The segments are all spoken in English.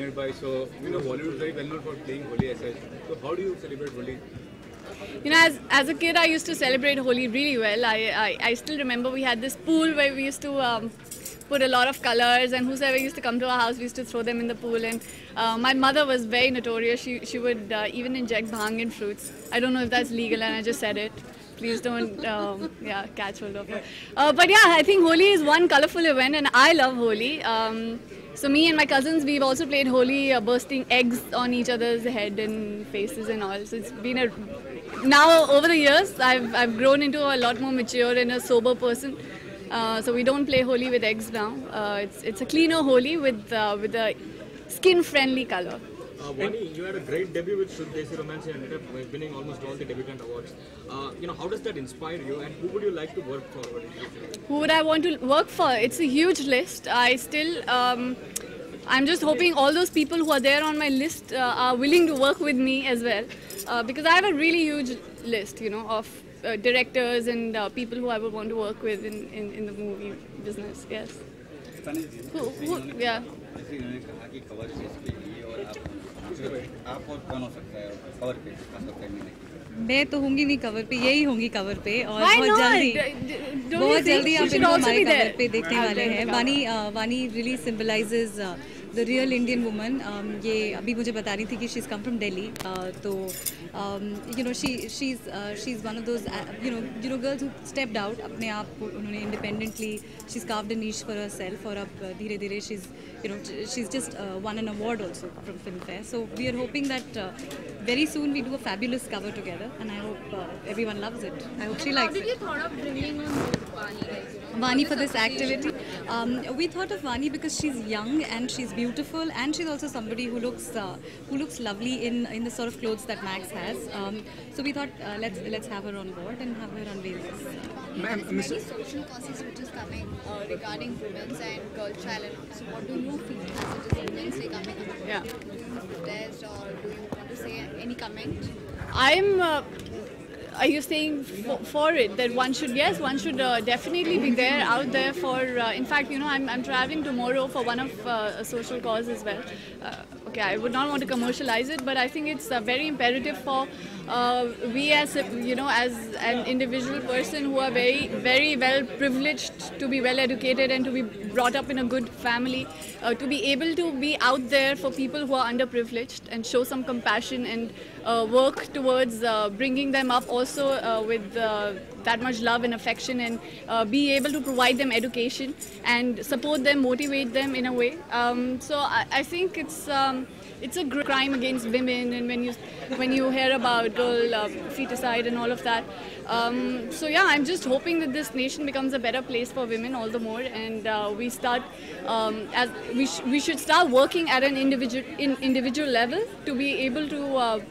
made by, so Bollywood is very well known for playing Holi as such. So how do you celebrate Holi? As a kid, I used to celebrate Holi really well. I still remember we had this pool where we used to put a lot of colors, and whoever used to come to our house, we used to throw them in the pool. And my mother was very notorious. She would even inject bhang in fruits. I don't know if that's legal, and I just said it. Please don't catch hold of it. But yeah, I think Holi is one colorful event, and I love Holi. So me and my cousins, we've also played Holi, bursting eggs on each other's head and faces and all. So it's been now over the years, I've grown into a lot more mature and a sober person. So we don't play Holi with eggs now. It's a cleaner Holi with a skin-friendly color. Vani, you had a great debut with Shuddh Desi Romance and ended up winning almost all the debutant awards. How does that inspire you, and who would you like to work for? Who would I want to work for? It's a huge list. I'm just hoping all those people who are there on my list are willing to work with me as well, because I have a really huge list, of directors and people who I would want to work with in the movie business. Yes. Yeah. मैं तो होंगी नहीं cover पे, यही होंगी cover पे और बहुत जल्दी आप इनको हमारे कवर पे देखने वाले हैं. वानी really symbolizes the real Indian woman. ये अभी मुझे बता रही थी कि she's come from Delhi, तो she's one of those girls who stepped out, अपने आप को उन्होंने independently, she's carved a niche for herself और अब धीरे-धीरे she's just won an award also from Filmfare. So we are hoping that very soon we do a fabulous cover together, and I hope everyone loves it. I hope she likes it. How did you thought of bringing on Vani for this activity? We thought of Vani because she's young and she's beautiful, and she's also somebody who looks lovely in the sort of clothes that Max has. So we thought let's have her on board and have her unveil this. Many social causes which is coming regarding women's and girl child. So what do you feel as it is Women's Day coming up? Yeah. Do you protest or do you want to say any comment? Are you saying for it that one should definitely be there out there for? In fact, I'm traveling tomorrow for one of a social cause as well. Okay, I would not want to commercialize it, but I think it's very imperative for we as an individual person who are very, very well privileged to be well educated and to be brought up in a good family, to be able to be out there for people who are underprivileged and show some compassion and work towards bringing them up also with that much love and affection, and be able to provide them education and support them, motivate them in a way. So I think it's a crime against women, and when you hear about girl feticide and all of that. So yeah, I'm just hoping that this nation becomes a better place for women all the more, and we should start working at an individual level to be able to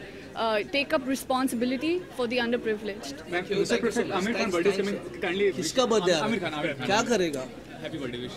take up responsibility for the underprivileged. Mr. President, Amir Khan birthday is coming. Kindly. किसका birthday? Amir Khan. क्या करेगा? Happy birthday wish.